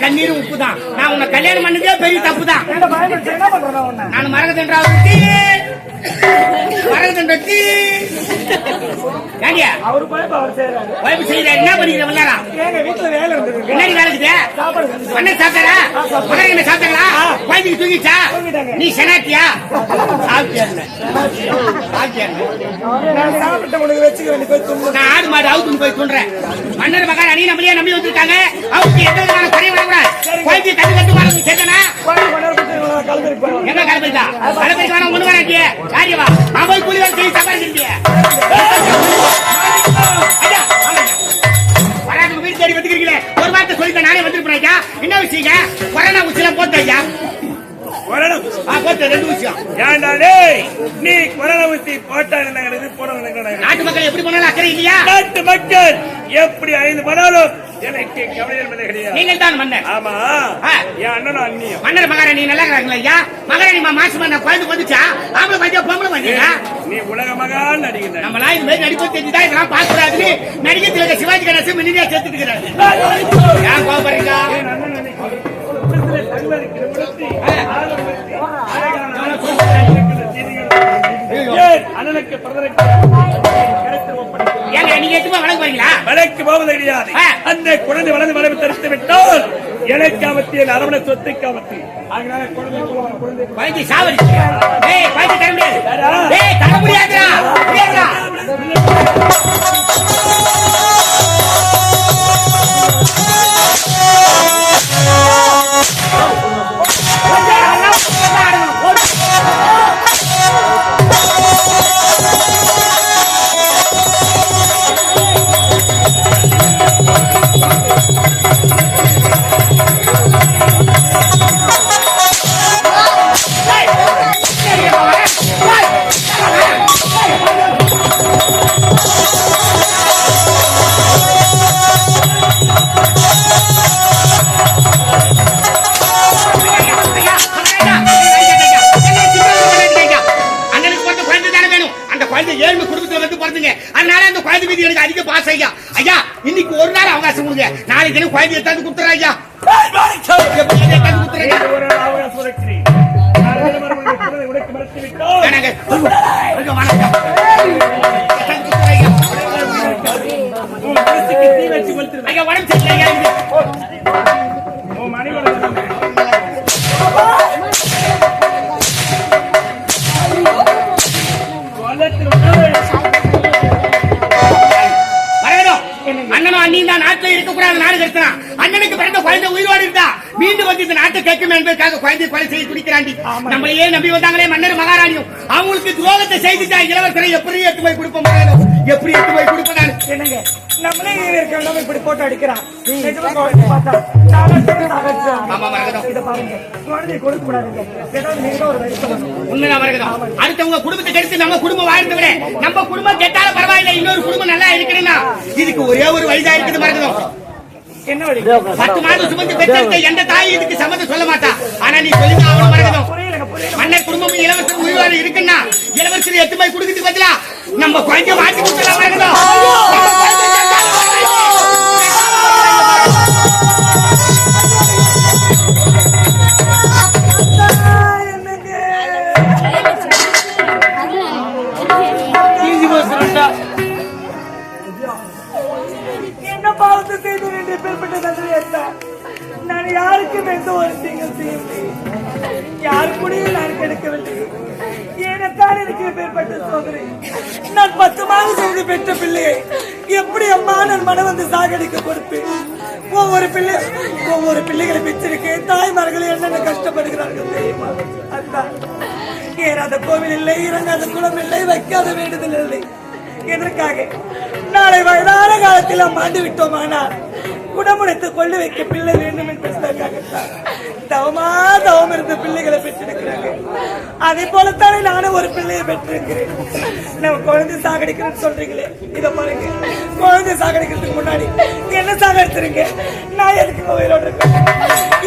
கண்ணீரும் உப்பு தான். நான் உன்னை கல்யாணம் பண்ணதே பெரிய தப்பு தான். நான் மரகதன்றா மரகதன்றி அவரு வாய்ப்பு செய்யறாரு. என்ன பண்ணிக்கிறா வீட்டுல வேலை இருந்தது. என்னடி வேலைக்குது? அண்ணன் சாப்பிட்டாரா? மகன் என்ன சாப்பிட்டாங்களா? குழந்தைக்கு தூங்கிச்சா? நீ செனாட்டியா? நான் ஆடு மாடு அவுத்து போய் சொல்றேன். மன்னர் மகான் அணி நம்மளையே நம்பி வந்திருக்காங்க. அவருக்கு எந்த விதமான குறையும் வரக்கூடாது. குழந்தை கட்டு கட்டு மாறது சேர்த்தனா எங்க கலப்பிருக்கா? கலப்பிருக்கு வேணா ஒண்ணு வேணாட்டியே காரியவா நான் போய் கூலி வேலை செய்ய சம்பாதிச்சிருக்கிய வராதுக்கு வீடு தேடி வந்துக்கிறீங்களே. ஒரு வார்த்தை சொல்லிட்டு நானே வந்துருப்பேன். என்ன விஷயம்? கொரோனா ஊசிலாம் போட்ட ஐயா. ரெண்டு விஷயம். நீ கொரோனா ஊசி போட்டா நாட்டு மக்கள் எப்படி போனாலும் அக்கறை இல்லையா? நாட்டு மக்கள் எப்படி அழிந்து போனாலும் எனக்கு கவலை கிடையாது. நீங்கள் தான் மன்னர். ஆமா, என் அண்ணனும் அண்ணியும். மன்னர் மகாராணி நல்லா இருக்கிறாங்களா ஐயா? மகாராணி மாசமா நான் குழந்தை வந்துச்சா? ஆம்பளை பையன் பொம்பளை பையனா? நீ உலக மகான் நடிகை. நம்மளா இந்த மாதிரி நடிப்பு தெரிஞ்சுதான் இதெல்லாம் பார்க்க கூடாது. நடிகை சிவாஜி கணேசன் மினியா சேர்த்துட்டு இருக்கிறாரு. ஏன் கோபப்படுறீங்க? வழக்கு போவது கிடையாது. அந்த குழந்தை வளர்ந்து வளர்ந்து தரித்து விட்டால் எனக்கு அவத்திய அரவணை சொத்துக்கு அவத்தி. அதனால குழந்தை சாவடிச்சு தர முடியாது. இன்னைக்கு ஒரு நாள் அவகாசம் கொடுங்க. நாளைக்கு தினம் குழந்தை எடுத்தாந்து கொடுத்துறேன் ஐயா. அண்ணனும் அண்ணியும் தான் நாட்டில் இருக்கக்கூடாது. நாடு கருத்தான் அண்ணனுக்கு பிறந்த குழந்தை உயிரோடு இருந்தா மீண்டும் வந்து இந்த நாட்டை கேட்கும் என்பதற்காக குழந்தை கொலை செய்ய துடிக்கிறாண்டி. நம்மளையே நம்பி வந்தாங்களே மன்னர் மகாராணியும் அவங்களுக்கு துரோகத்தை செய்துட்டா. இளவரசரை எப்படி எடுத்து போய் கொடுப்போம்? எப்படி எடுத்து போய் கொடுப்பேன்? என்னங்க நம்மளே இருக்கிற இப்படி போட்டு அடிக்கிறான். அடுத்தவங்க குடும்பத்தை கெடுத்து நம்ம குடும்பம் வாழ்ந்து விட நம்ம குடும்பம் கெட்டாலும் பரவாயில்லை, இன்னொரு குடும்பம் நல்லா இருக்கணும்னா இதுக்கு ஒரே ஒரு வழிதான் இருக்குது. மறக்கணும். என்ன வழி? 10 மாதம் சுமந்து பெற்றெடுத்த எந்த தாய் இதுக்கு சம்மந்தம் சொல்ல மாட்டா. ஆனா நீ சொல்லி அவனும் மறக்கணும். மன்னர் குடும்பமும் இளவரசர் உயிரோடு இருக்குன்னா இளவரசர் 8 போய் கொடுக்கிறதுக்கு பதிலா நம்ம குழந்தைய மாற்றி கொடுத்தலாம். மறக்கணும். என்ன பாவத்தை செய்து என்று பேர்பட்ட தண்டனை நான் யாருக்கும் எந்த ஒரு தீங்கும் செய்யவில்லை. யாரு கூடயும் நான் கிடைக்கவில்லை. ஏனத்தான் எனக்கு பேர்பட்ட சோதனை. நான் 10 மாதம் செய்து பெற்ற பிள்ளையை எப்படி அம்மா நான் மனம் வந்து சாகடிக்க கொடுப்பேன். ஒவ்வொரு பிள்ளைகளை பெற்றிருக்கேன். தாய்மார்களை என்னென்ன கஷ்டப்படுகிறார்கள் தெரியுமா? அதான் ஏறாத கோவில் இல்லை, இறங்காத குளம் இல்லை, வைக்காத வேண்டுதல் இல்லை. எதற்காக? நாளை வயதான காலத்தில் நாம் ஆண்டு விட்டோமானால் குடமுடைத்து கொள்ளு வைக்க பிள்ளை வேண்டும் என்பதற்காகத்தான் தவம் இருந்த பிள்ளைகளை பெற்றிருக்கிறாங்க. அதே போலத்தானே நானும் ஒரு பிள்ளையை பெற்றிருக்கிறேன். நம்ம குழந்தை சாகடிக்கிறேன்னு சொல்றீங்களே, இதை பாருங்க. குழந்தை சாகடிக்கிறதுக்கு முன்னாடி என்ன சாகடிச்சிருங்க? நான் எதுக்கு உயிரோடு இருக்கேன்?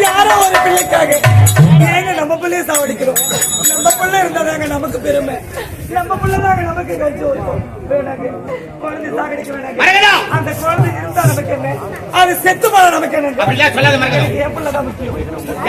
யாரோ ஒரு பிள்ளைக்காக ஏங்க நம்ம பிள்ளைய சாவடிக்கிறோம்? நம்ம பிள்ளை இருந்தாதாங்க நமக்கு பெருமை. நம்ம பிள்ளைதாங்க நமக்கு கழிச்சு வருவோம். வேணாங்க குழந்தை சாகடிக்க வேணாங்க. அந்த குழந்தை இருந்தா நமக்கு என்ன, அது செத்து போல நமக்கு என்ன? அப்படிலாம் சொல்லாத மரகதம். என் பிள்ளை தான் முக்கியம்.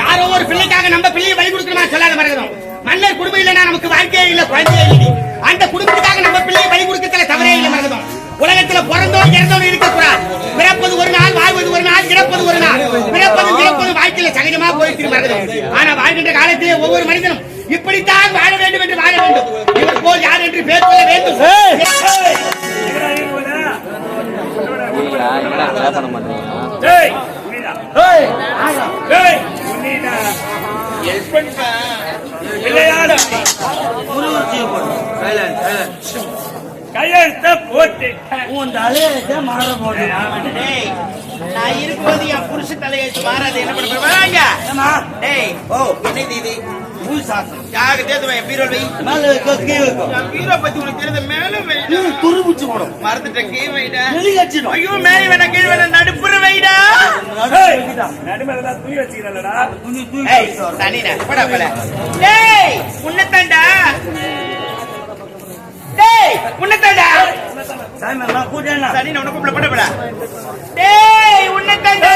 யாரோ ஒரு பிள்ளைக்காக நம்ம பிள்ளையை பலி கொடுக்கணுமா சொல்லாத மரகதம். மன்னர் குடும்பம் இல்லைன்னா நமக்கு வாழ்க்கையே இல்ல, குழந்தையே இல்லை. அந்த குடும்பத்துக்காக நம்ம பிள்ளையை பலி கொடுக்கறதுல தவறே இல்லை மரகதம். உலகத்துல பிறந்தோம் இறந்தோம் இருக்கக்கூடாது. பிறப்பது ஒரு நாள், வாழ்வது ஒரு நாள், இறப்பது ஒரு நாள். பிறப்பதும் இறப்பதும் வாழ்க்கையில சகஜமா போயிட்டு மரகதம். ஆனா வாழ்கின்ற காலத்திலே ஒவ்வொரு மனிதனும் இப்படித்தான் வாழ வேண்டும் என்று வாழ வேண்டும். இவர் போல் யார் என்று பேர் சொல்ல வேண்டும். கையெழுத்த போட்டு உன் தலையெழுத்த மாற போட்டு நான் இருக்கும்போது என் புருஷ தலையெழுத்து மாறாது. என்ன பண்ண போறாங்க? டேய், ஓ என்னது இது? புல் சாசனம் யாரு தேடுவேன்? பீரோல் வை. மேல கீழ வைக்கும். நான் பீரோ பத்தி உனக்கு தெரிஞ்ச மேல வை. துருபிச்சு போடும். மறந்துட்ட கீழ வைடா. வெளி கச்சிடும். ஐயோ மேல வேணா கீழ வேணா நடுப்புற வைடா. நடுமேல தூக்கி வச்சுக்கிறல்லடா. ஏய் தனினா போடா போல. டேய் உன்னதாண்டா. டேய் உன்னதாண்டா. சாமி நான் கூட்டேனா. தனினா உனக்கு கூப்பிட போடா போல. டேய் உன்னதாண்டா.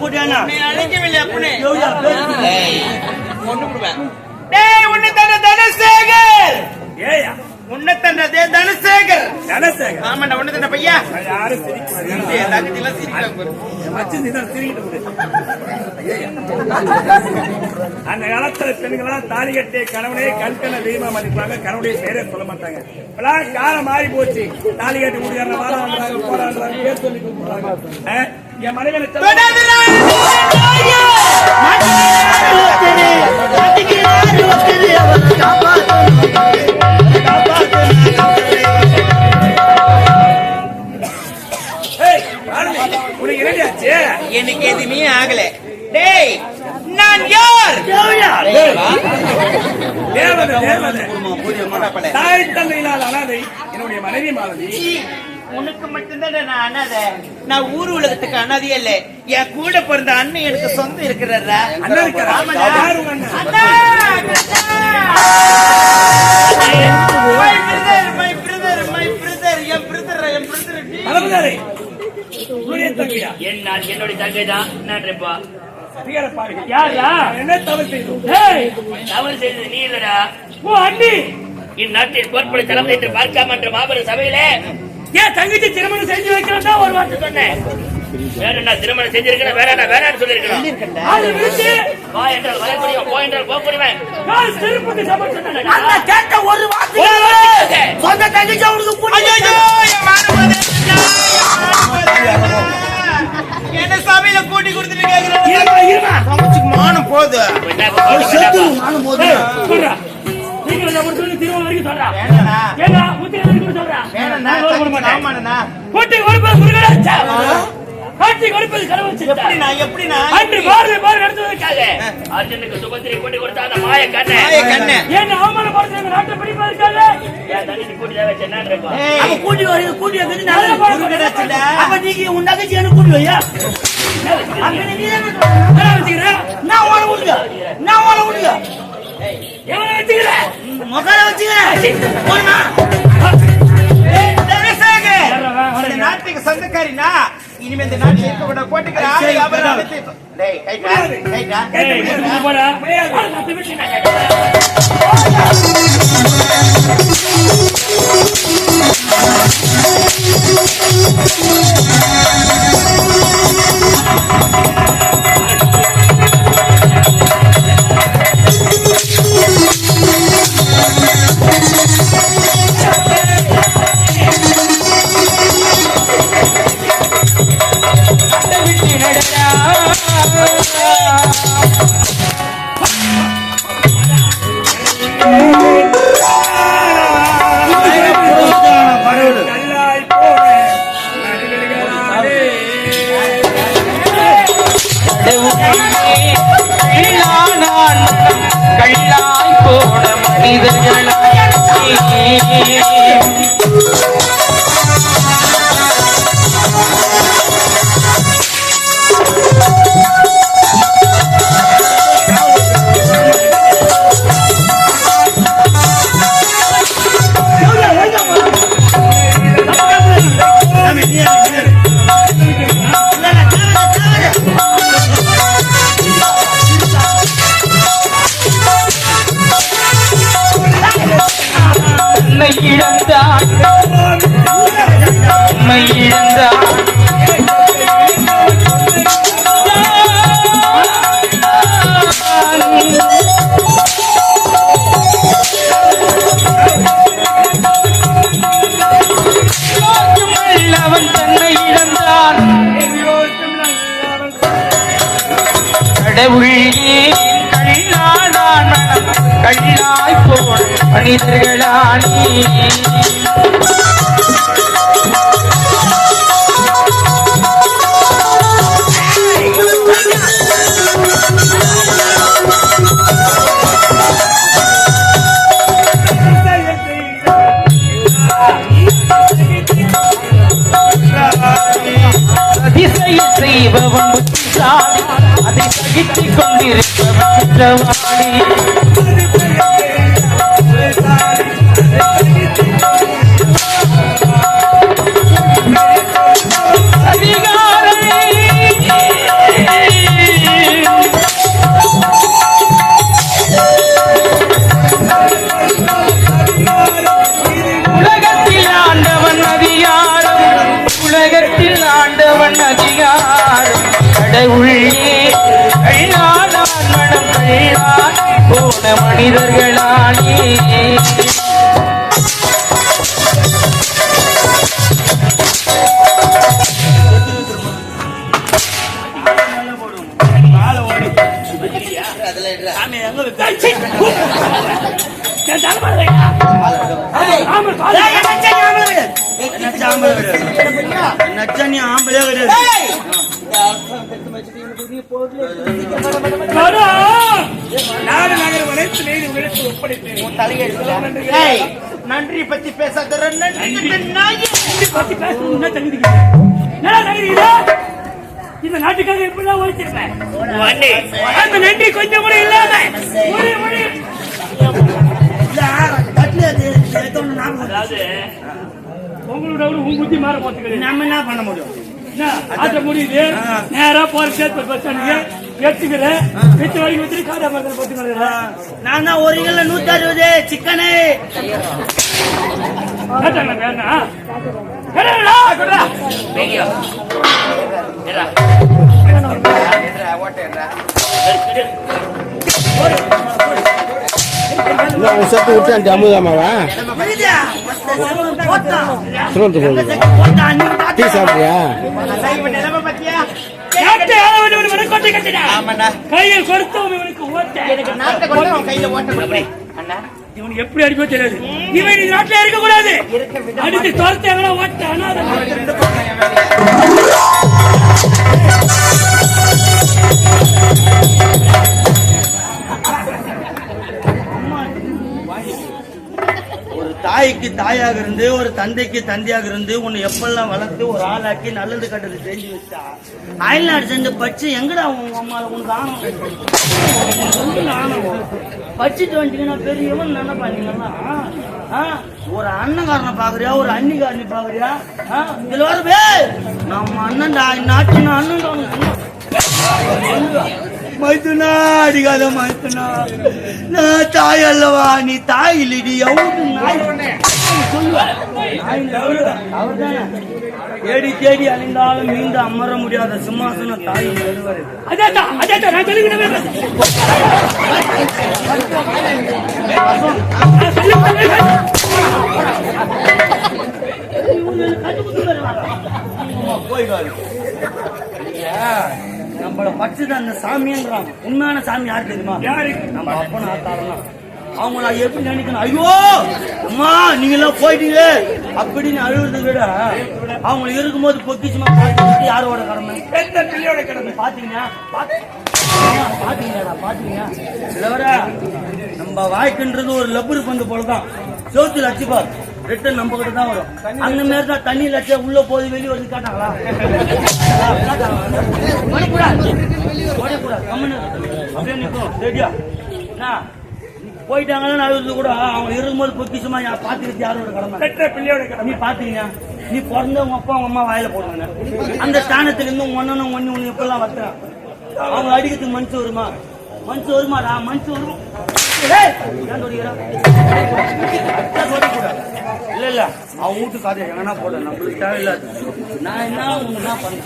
கூட்டேனா. நீ அழைக்கவில்லை அப்பனே. யோயா பேரு. டேய் ஒண்ணு குடுவேன். டேய் உன்னதாண்டா தனசேகர். ஏயா உன்னதாண்டா தனசேகர். தனசேகர். ஆமாடா உன்னதாண்டா பையா. யாரும் சிரிக்கிறாங்க. டேய் தங்கத்தில சிரிக்கிறாங்க. மச்சி நீ தான் சிரிக்கிட்டு அந்த காலத்துல பெண்களா தாலி கட்டிய கணவனே கண்கண தெய்வமா மதிப்பாங்க. கணவனுடைய பேரே சொல்ல மாட்டாங்க. இப்பெல்லாம் காலம் மாறி போச்சு. தாலி கட்டி முடியாத வாழான்றாங்க, போறான்றாங்க, பேர் சொல்லி கூப்பிடுறாங்க. என் மனைவி உனக்கு என்னடியாச்சு? எனக்கு எதுவுமே ஆகல. டேய் நான் யார்? தேவதை தேவதை போடா தாய் தந்தையினால் அனாதை. என்னுடைய மனைவி மாலதி. உனக்கு மட்டும்தான் நான் அனாதை. நான் ஊர் உலகத்துக்கு அனாதையே இல்ல. என் கூட பிறந்த அண்ணன் எனக்கு சொந்தம் இருக்கிறாரா? அண்ணன் இருக்கிறாரா? ஆமாடா. யாரு உங்க அண்ணன்? அண்ணா! My brother, N brother. அளவுதாரே, உன்னுடைய தங்கையா? என்னுடைய தங்கை தான். என்னப்பா அதிகார பாருங்க. யாரா? என்ன தவறு செய்தோம்? தவறு செய்தது நீ இல்லடா, ஓ அண்ணி. இந்நாட்டில் பொற்படை தலைமை என்று பார்க்காம என்ற மாபெரும் சபையில ஏன் தங்கச்சி திருமணம் செஞ்சு வைக்கிறதா ஒரு வார்த்தை சொன்னேன். வேற என்ன திருமணம் செஞ்சிருக்கணும், வேற என்ன வேறான்னு சொல்லிருக்கணும். அது விட்டு வா என்றால் வர முடியும், போ என்றால் போக முடியுமே. நான் திருப்பதி சபை சொன்னேன். அந்த கேட்ட ஒரு வார்த்தை சொந்த தங்கச்சி அவனுக்கு புரியுது. என்ன சபையில கூட்டி கொடுத்துட்டு இருமா, இருமா. மானம் போது. செத்து நானும் போது நீங்க ஒரு சொல்லி திருமணம் வரைக்கும் சொல்றா. வேணா ஏன்னா ஊத்தி வரைக்கும் சொல்றா. ஆமாண்ணா. கூட்டி கொடுப்பது முருகனாச்சா? காட்டி கொடுப்பது கடவுள். எப்படிண்ணா அன்று பாரதி பாரதி நடத்துவதற்காக அர்ஜுனுக்கு சுபத்திரை கூட்டி கொடுத்தா அந்த மாய கண்ணை கண்ணு என்ன அவமானப்படுத்த எங்க நாட்டை பிடிப்பதற்காக என் தங்கச்சி கூட்டி தேவை சென்னான்றப்பா. அவன் கூட்டி வரைய கூட்டி வந்து அப்ப நீங்க உன் தங்கச்சி எனக்கு கூட்டி வையா? நான் ஓட விடுங்க, நான் ஓட விடுங்க. எவனை வச்சுக்கிறேன்? மொக்கால வச்சுக்கிறேன். நாட்டுக்கு சொந்தக்காரினா இனிமே இந்த நாட்டில் இருக்க கோட்டைக்கு ஆளை அவர் அழைத்து டேய் கைட்டா போடா. கல்லாய் போன மனிதர்களாய் நீ இழந்தான் உண்மை இழந்தான் அவன் தன்னை இழந்தான் கடவுளே கல்லாதான் மனம் கல்லாய் போல் மனிதர்களானே அதிசயம் செய்பவன் புத்திசாலி அதை சகித்துக் கொண்டிருப்பவன் குற்றவாளி உலகத்தில் ஆண்டவன் அதிகாரம் கடவுளே கல்லாதான் மனம் கல்லாய் போன மனிதர்களானே நச்சனி ஆம்பளே கிடையாது. நன்றி பத்தி பேசாத இந்த நாட்டுக்காக எப்படிலாம் உழைச்சிருப்பேன் அந்த நன்றி கொஞ்சம் கூட இல்லாம உங்களோட உங்க புத்தி மாற போட்டுக்கிறேன். நம்ம என்ன பண்ண முடியும்? ஆட்ட முடியுது நேரா போற பஸ் ஸ்டாண்டுக்கு எடுத்துக்கிறேன் வச்சு வழி வச்சு காடா பக்கத்தில் போட்டுக்கிறேன். நான் தான் ஒரு கிலோ 160 சிக்கனு சத்து விட்டு அமுதாமாவா டீ சாப்பிட்றியா? கையில் கொடுத்தவனுக்கு இவனுக்கு எப்படி அடிப்போ தெரியாது. இவன் இந்த நாட்டில் இருக்க கூடாது. அடித்து துரத்து எவ்வளோ ஓட்ட ஒரு தாய்க்கு தாயாக இருந்து ஒரு தந்தைக்கு தந்தையாக இருந்து உன்னை எப்பெல்லாம் வளர்த்து ஒரு ஆளாக்கி நல்லது கட்டது செஞ்சு வச்சா அயல்நாடு சென்று பச்சு எங்கடா உங்க அம்மால உனக்கு ஆணும் பச்சுட்டு வந்துட்டீங்கன்னா பெரியவன் நினைப்பா நீங்கெல்லாம் ஒரு அண்ணன்காரனை பாக்குறியா ஒரு அன்னிக்காரனை பாக்குறியா இதுல வருவே நம்ம அண்ணன்டா நாட்டு அண்ணன் மைத்துனா அடிக்காத மைத்துனா நான் தாய் அல்லவா நீ தாய் இல்லடி தேடி தேடி அணிந்தாலும் மீண்டு அமர முடியாத சிம்மாசன தாய் வருவாரு. போயிடுவாரு. நம்மள பச்சுதான் அந்த சாமிங்கிறாங்க. உண்மையான சாமி யாரு தெரியுமா? நம்ம அப்பன ஆத்தாரலாம். அவங்க நான் எப்படி நினைக்கணும், ஐயோ அம்மா நீங்க எல்லாம் போயிட்டீங்க அப்படின்னு அழுகுறத விட அவங்க இருக்கும்போது பொக்கிச்சுமா யாரோட கடமை? பிள்ளையோட கடமை. பாத்தீங்கன்னா நம்ம வாழ்க்கைன்றது ஒரு லப்பரு பந்து போலதான். சோத்துல அச்சுப்பார் ரிட்டன் நம்ம கிட்ட தான் வரும். அந்த மாதிரி தான் தண்ணி லட்சம் உள்ள போது வெளியே வந்து காட்டாங்களா? அப்படியே நிற்கும் ரெடியா போயிட்டாங்கன்னா கூட அவங்க இருக்கும்போது பொக்கிஷமா பாத்துக்கிட்டு யாரோட கடமை? பிள்ளையோட கடமை. நீ பாத்தீங்க நீ பிறந்த உங்க அப்பா உங்க அம்மா வாயில போடுவாங்க. அந்த ஸ்தானத்துல இருந்து உங்க ஒன்னு ஒண்ணு எப்பெல்லாம் வர்றான் அவங்க அடிக்கிறதுக்கு மனசு வருமா? மனசு வருமாடா? மனசு வரும். இல்ல இல்ல அவன் வீட்டு கதை எங்கன்னா போட நம்மளுக்கு தேவையில்லாது. நான் என்ன பண்ணேன்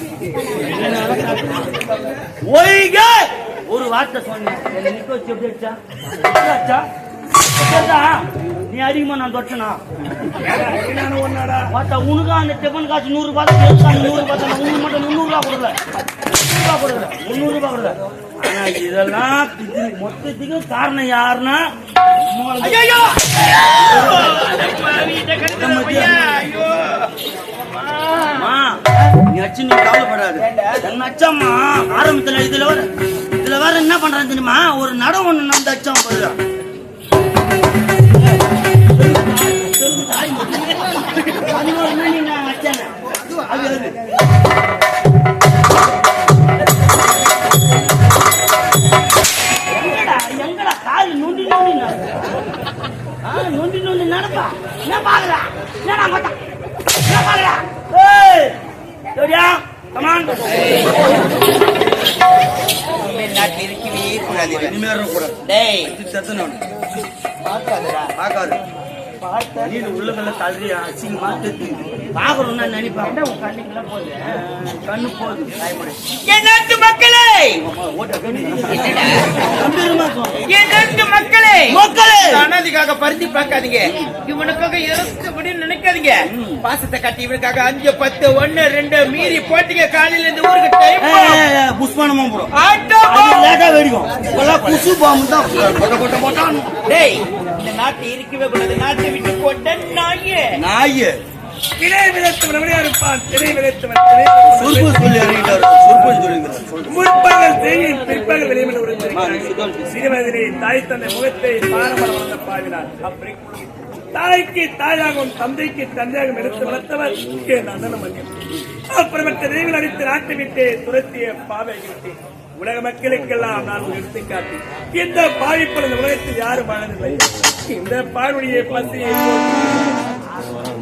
ஒரு வார்த்தை சொன்னேன் என்னை நிக்க வச்சு எப்படி அடிச்சா நீ அதிகமா நான் தொட்டனா உனக்கு அந்த டிஃபன் காசு 100 ரூபாய் 100 ரூபாய் உனக்கு மட்டும் 300 ரூபாய் கொடுக்கல 300 ரூபாய் கொடுக்கல. ஆனா இதெல்லாம் மொத்தத்துக்கும் காரணம் யாருன்னா நீ அச்சு நீ கவலைப்படாது என்ன அச்சாம்மா ஆரம்பத்துல இதுல வேற என்ன பண்றான் தெரியுமா ஒரு நடம் ஒண்ணு நம்ம அச்சாம் போடுறா எங்கடா கால் நொண்டி நொண்டி நடப்பா என்ன பாக்குறா என்ன பார்த்தா என்ன பாக்குறா நாட்டில் இருக்கவே கூடாது. இனிமேல் கூட டேய் பாக்காது நீ உள்ளவங்கள தள்ளியா அசிங்கமா பாக்குறோம்னா நினைப்பாங்க உன் கண்ணுக்குள்ள போகுது கண்ணு போகுது என் நாட்டு மக்களே என் நாட்டு மக்களே அனாதிக்காக பருத்தி பார்க்காதீங்க இவனுக்காக இறக்கப்படி நினைக்காதீங்க பாசத்தை கட்டி இவனுக்காக 5 10 1 2 மீறி போட்டீங்க காலையில இருந்து ஊருக்கு டைம் புஷ்பானமா போறோம் ஆட்டோ வெடிக்கும் குசு பாம்பு தான் டேய் இந்த நாட்டை இருக்கவே கூடாது நாட்டை விட்டு போட்ட நாயே நாயே திரை விதைத்தவன் இருப்பான் திரை விதைத்தவன் சுருப்பு சொல்லி அறிவிட்டார் சுருப்பு சொல்லி முற்பகல் செய்யும் பிற்பகல் வெளியிட சிறுவயதிலே தாய் தந்தை முகத்தை பாரம்பரம் வளர்ந்த பாவினார் அப்படி தாய்க்கு தாயாகவும் தந்தைக்கு தந்தையாகவும் எடுத்து வளர்த்தவர் நந்தன மன்னியம் அப்புறமற்ற தெய்வங்கள் அடித்து நாட்டை விட்டு துரத்திய பாவை விட்டு உலக மக்களுக்கெல்லாம் நான் எடுத்துக்காட்டி இந்த பாவிப்பல் இந்த உலகத்தில் யாரும் வாழவில்லை இந்த பாருடைய பசியை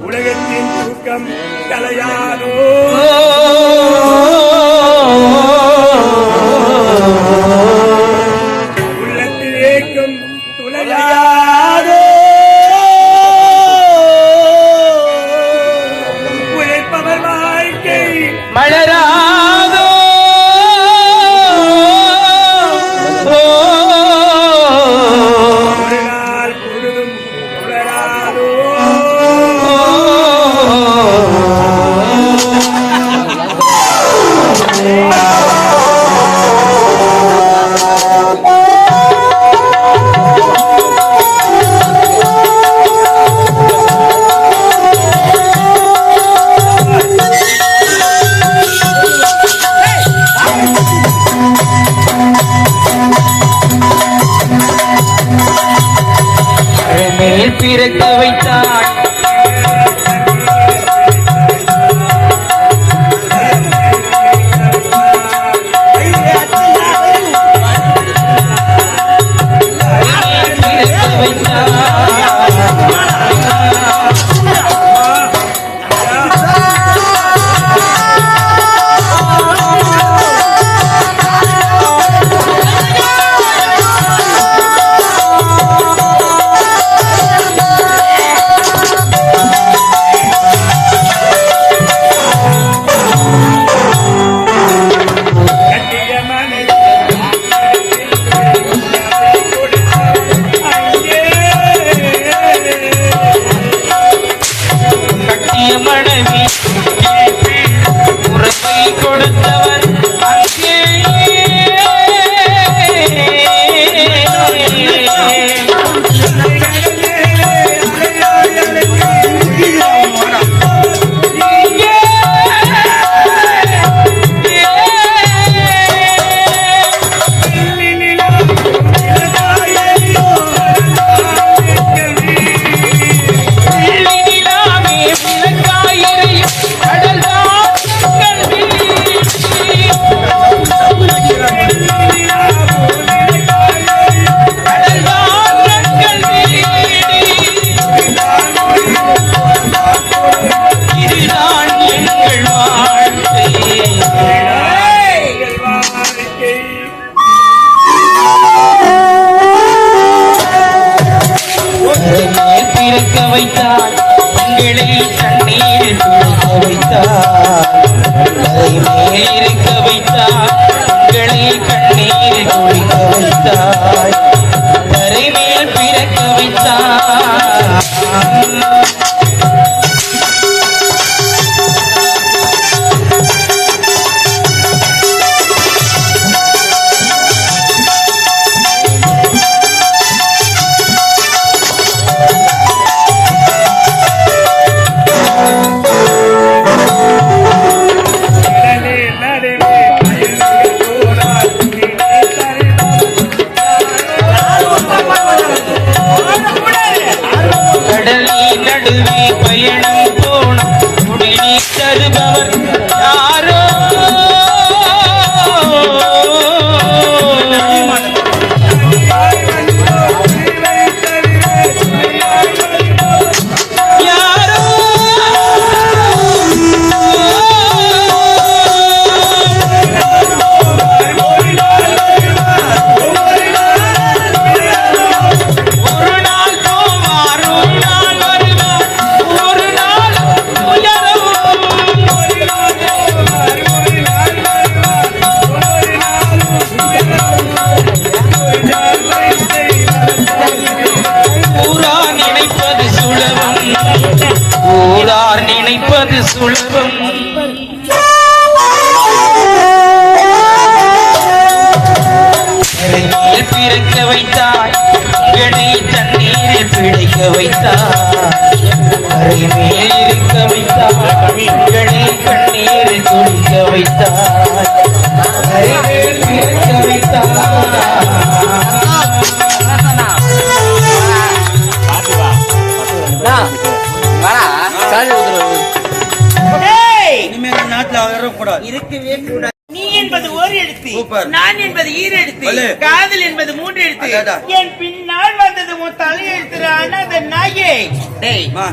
உலகத்தின் தூக்கம் கலையாதோ உள்ளத்தில் ஏக்கும் துளையாதோ உழைப்பவர் வாழ்க்கை மலராதோ ஒரு நாள் பொழுதும் உலராதோ மேல் பிறக்க வைத்தாள் மனைவி உறவை கொடுத்தவர் அங்கே கடல் எங்களை தண்ணீரில் குளிக்க வைத்தாய் கரை மேல் இருக்க வைத்தாய் எங்களை கண்ணீரில் குளிக்க வைத்தாய் கரை மேல் பிறக்க வைத்தாய் கடலின் நடுவே பயணம் போனோம் குடிநீர் தருபவர் யாரோ யாரோ ஒரு நாள் போவார் ஒரு நாள் வருவார் ஒரு நாள் உயரும் ஊரார் நினைப்பது சுலபம் ஊரார் நினைப்பது சுலபம் கரைமேல் பிறக்க வைத்தாய் உங்களை தண்ணீரில் பிழைக்க வைத்தாய் கரை மேல் இருக்க வைத்தாய் உங்களை கண்ணீரில் குளிக்க வைத்தாய் கரை மேல் பிறக்க வைத்தாய் டேய், இனிமே இந்த நாட்டுல வரக்கூடாது. இருக்கவே கூடாது. நீ என்பது ஒரு எழுத்து, சூப்பர். நான் என்பது ஈர எழுத்து, வலு. காதல் என்பது மூன்று எழுத்து. அடடா. என் பின்னால் வந்தது உன் தலையெழுத்து அனாத நாயே. டேய், அம்மா,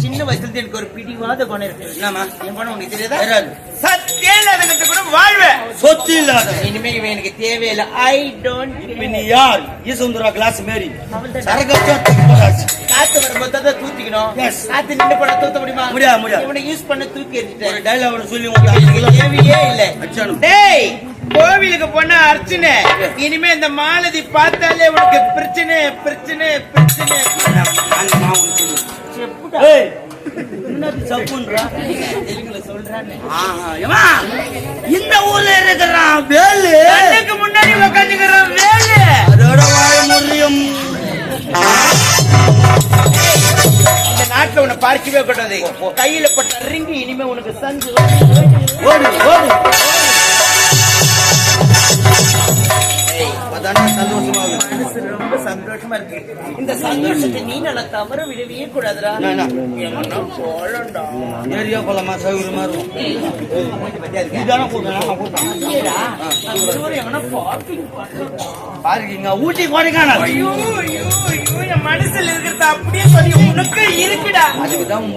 சின்ன வயசுல இருந்து எனக்கு ஒரு பிடிவாத குணம் இருக்கு. என்னம்மா? என் குணம் உனக்கு தெரியாதா? தெரியாது. சத்தியம் இல்லாத கூட வாழ்வேன். சொத்து இல்லாத இனிமே இவன் எனக்கு தேவையில்லை. ஐ டோன்ட் இப்ப நீ யார் ஈசுந்தரா கிளாஸ் மாரி அவள்தான். சரகத்தா தூக்கறாச்சு. காத்து வரும்போது தான் தூத்திக்கணும். Yes. காத்து நின்று போட தூத்த முடியுமா? முடியாது, முடியாது. இவனை யூஸ் பண்ண தூக்கி ஒரு எறிஞ்சிட்டேன். டயலாக் சொல்லி எனக்கு தேவையே இல்லை. அச்சானு. டேய், கோவிலுக்கு போன அர்ச்சனை இனிமே இந்த மாலதி பார்த்தாலே உனக்கு பிரச்சனை பிரச்சனை பிரச்சனை. ஏய் என்னது சப்புன்றா? தெலுங்குல சொல்றானே. ஆஹா ஏமா இந்த ஊர்ல இருக்கிறான் வேலு கண்ணுக்கு முன்னாடி உட்காந்துக்கிறான் வேலு. அதோட வாய முறியும். இந்த நாட்டுல உன்னை பார்க்கவே கூடாது. கையில பட்ட ரிங்கு இனிமே உனக்கு சஞ்சு. ஓடு ஓடு அதானே சந்தோஷமா இருக்கு. மனசு ரொம்ப சந்தோஷமா இருக்கு. இந்த சந்தோஷத்தை நீ நல்லா தவற விடவே கூடாதுடா. என்ன? எங்கன்னா போலண்டா. ஏரியா போலாமா சௌகரியமா இருக்கும். பத்தியா இருக்க? இதான கூட்டம் இல்லடா, நான் ஒருவரை எவனா பார்க்கிங் பண்றேன். பாருங்க ஊட்டி கொடைக்கானல். ஐயோ ஐயோ ஐயோ, என் மனசுல இருக்கிறத அப்படியே சொல்லி உனக்கு இருக்குடா. அதுக்குதான்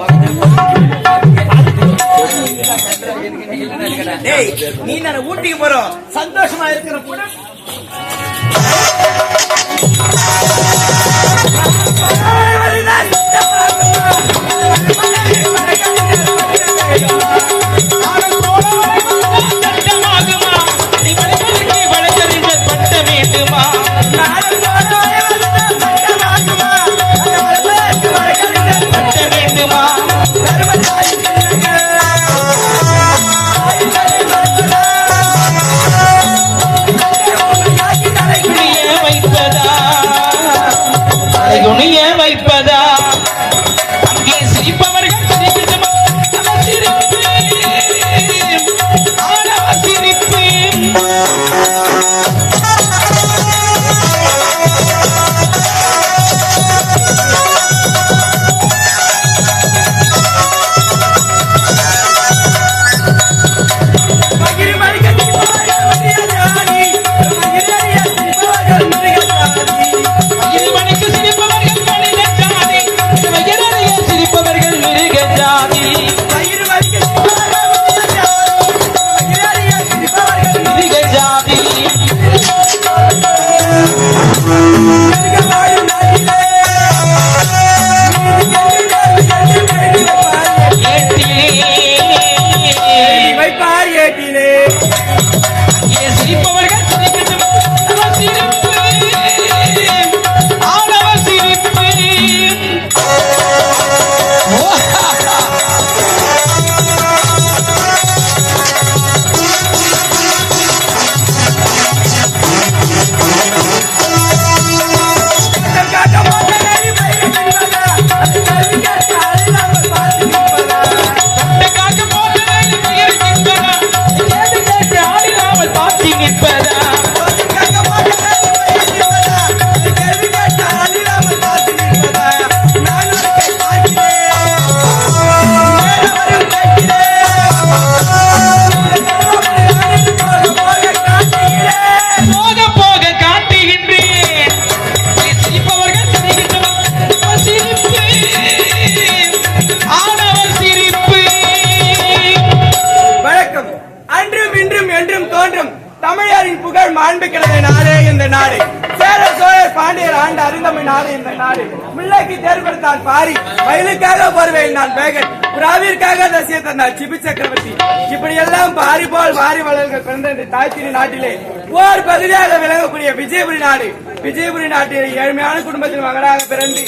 டேய், நீ நான் ஊட்டிக்கு போறோம் சந்தோஷமா இருக்கிற கூட சட்டமாகுமா நீ வளைவதற்கு வளைவறிந்த பட்ட வேண்டுமா பட்ட வேண்டுமா குனிய வைப்பதா குனிய வைப்பதா அங்கே சிரிப்பவர்கள் சிரிக்கட்டுமா நம்ம சிரிப்பு ஆணவ சிரிப்பு கொண்ட அறிந்தமை நாடு இந்த நாடு. முல்லைக்கு தேர் கொடுத்தான் பாரி, வயலுக்காக போர்வேல் நான் பேகன், புறாவிற்காக தசிய தந்தார் சிபி சக்கரவர்த்தி. இப்படி எல்லாம் பாரி போல் வாரி வளர்கள் பிறந்த இந்த தாய்த்திரி நாட்டிலே ஓர் பகுதியாக விளங்கக்கூடிய விஜயபுரி நாடு. விஜயபுரி நாட்டில் ஏழ்மையான குடும்பத்தில் மகனாக பிறந்து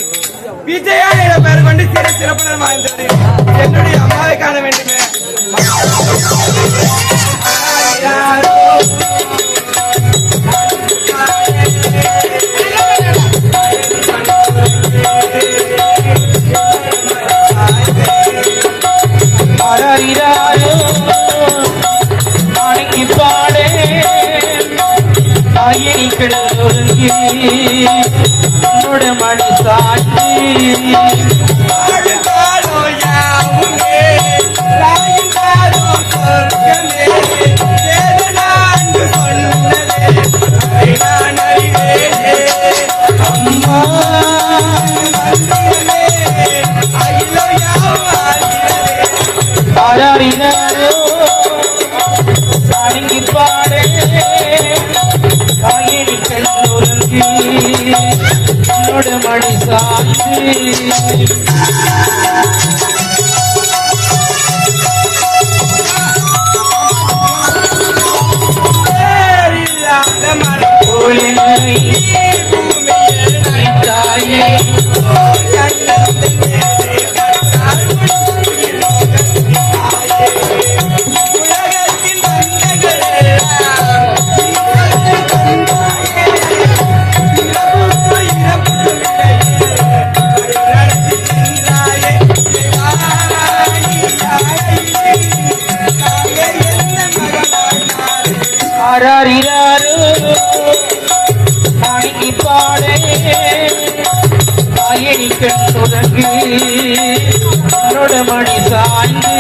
விஜயா என பெயர் கொண்டு சிறப்புடன் வாழ்ந்தது. என்னுடைய அம்மாவை காண வேண்டுமே. பாடே தாயினிகள் என்னோட மணி சாட்சி பாடே காயினிகள் என்னோட மணி சாட்சி தாயே மாணிக்கு பாடே காயணிகள் தொடங்கு என்னோட மணி சாய்ந்து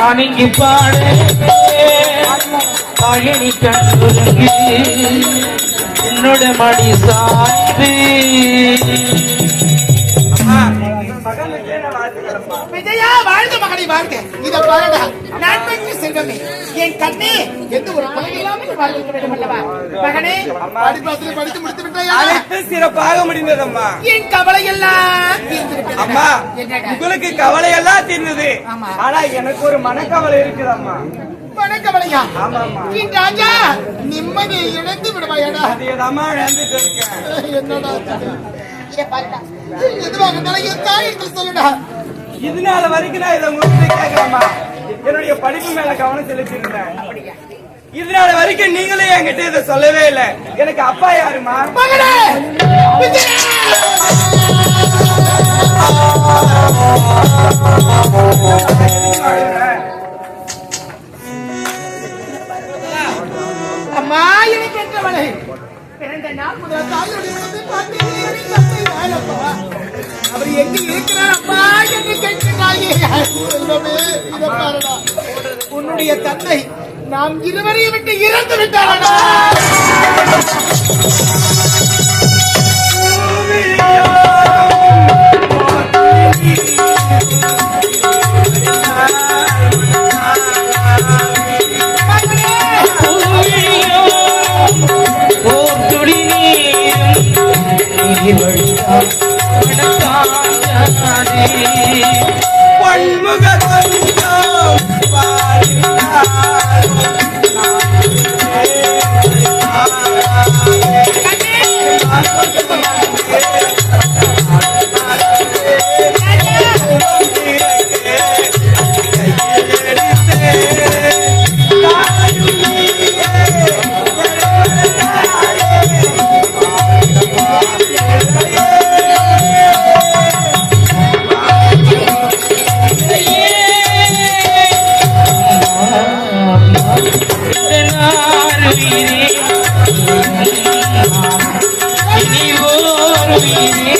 அணிங்கி பாடே காயணிகள் தொடங்கி என்னோட மணி சாய்ந்து விஜயா வாழ்ந்த மகனை வாழ்க. இத பாருடா நன்மைக்கு செல்வமே என் கண்ணே எந்த ஒரு குறையில்லாமல் வாழ்க்க வேண்டும் அல்லவா மகனே. படித்து முடித்து விட்டாயா? அனைத்து சிறப்பாக முடிந்ததம்மா. என் கவலை எல்லாம் தீர்ந்துவிட்டது. அம்மா உங்களுக்கு கவலை எல்லாம் தீர்ந்தது. ஆனா எனக்கு ஒரு மனக்கவலை இருக்குது அம்மா. மனக்கவலையா? ஆமாம்மா. என் ராஜா நிம்மதியை இழந்து விடுவாயடா. அதேதாம்மா இழந்துட்டு இருக்கேன். என்னடா இத பாருடா எதுவாக இருந்தாலும் என் தாயிடத்தில் சொல்லுடா. இதனால வரைக்கும் நான் இதை உங்களுக்கு கேட்கிறேம்மா. என்னுடைய படிப்பு மேல கவனம் செலுத்திருந்தேன். இதனால வரைக்கும் நீங்களே என்கிட்ட இதை சொல்லவே இல்லை. எனக்கு அப்பா யாருமா? மகனே விஜயா! அம்மா எனக்கு என்றவளே பிறந்த நாள் முதல் தாயோடைய மனதை பார்த்தேன். எனக்கு அத்தை தாயப்பா. அவர் எங்க இருக்கிறார் அப்பா என்று கேட்கிறாயே. செல்வமே இத பாருடா. உன்னுடைய தந்தை நாம் இருவரையும் விட்டு இறந்து விட்டாரடா. பன்முக உயிரே இனி ஓர் உயிரே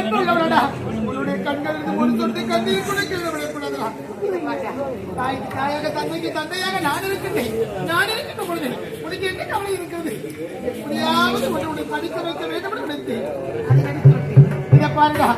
உன்னுடைய கண்களில் ஒரு சொட்டு கண்ணீர் கூட கீழே விடக்கூடாதா? தாய்க்கு தாயாக தந்தைக்கு தந்தையாக நான் இருக்கின்றேன். நான் இருக்கின்ற பொழுது உனக்கு என்ன கவலை இருக்கிறது? எப்படியாவது உன்னுடைய படிக்க வைக்க வேண்டும் என்று நினைத்தேன். அதை நடித்து விட்டேன். இதை பாருடா,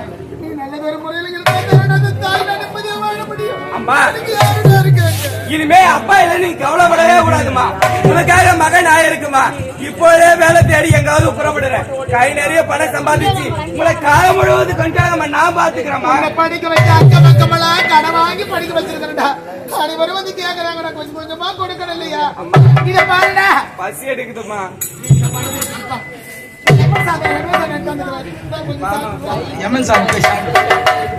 நீ நல்லதொரு முறையில் இருந்தால் அந்த தாய் நான் நிம்மதியாக வாழ முடியும். அம்மா எனக்கு யாருடா இருக்காங்க? இனிமே அப்பா இல்ல நீ கவலைப்படவே கூடாதுமா. உனக்காக மகன் ஆயிருக்குமா. இப்போதே வேலை தேடி எங்காவது புறப்படுறேன். கை நிறைய பணம் சம்பாதிச்சு உங்களை காலம் முழுவதும் கொஞ்சம் நான் பாத்துக்கிறேம்மா. உன்னை படிக்க வைக்க அக்கம் பக்கமெல்லாம் கடன் வாங்கி படிக்க வச்சிருக்கிறேன்டா. அனைவரும் வந்து கேட்கறாங்க, கொஞ்சம் கொஞ்சமா கொடுக்கணும் இல்லையா? இதை பாருடா, பசி எடுக்குதுமா. எப்ப சாப்பிடுறேன்? எமன் சாப்பிட்டு